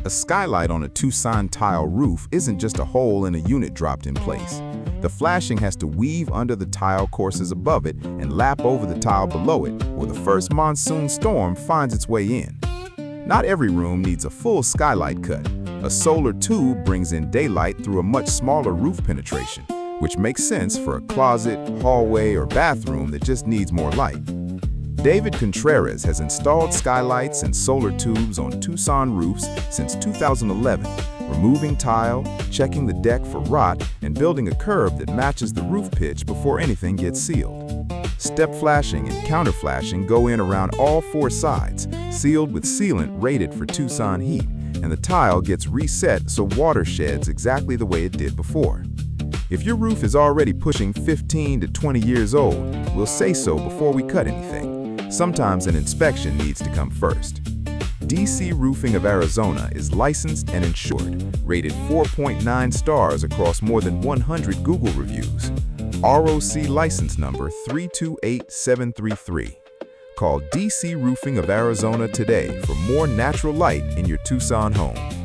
A skylight on a Tucson tile roof isn't just a hole in a unit dropped in place. The flashing has to weave under the tile courses above it and lap over the tile below it, or the first monsoon storm finds its way in. Not every room needs a full skylight cut. A solar tube brings in daylight through a much smaller roof penetration, which makes sense for a closet, hallway, or bathroom that just needs more light. David Contreras has installed skylights and solar tubes on Tucson roofs since 2011, removing tile, checking the deck for rot, and building a curb that matches the roof pitch before anything gets sealed. Step flashing and counter flashing go in around all four sides, sealed with sealant rated for Tucson heat, and the tile gets reset so water sheds exactly the way it did before. If your roof is already pushing 15 to 20 years old, we'll say so before we cut anything. Sometimes an inspection needs to come first. DC Roofing of Arizona is licensed and insured, rated 4.9 stars across more than 100 Google reviews. ROC license number 328733. Call DC Roofing of Arizona today for more natural light in your Tucson home.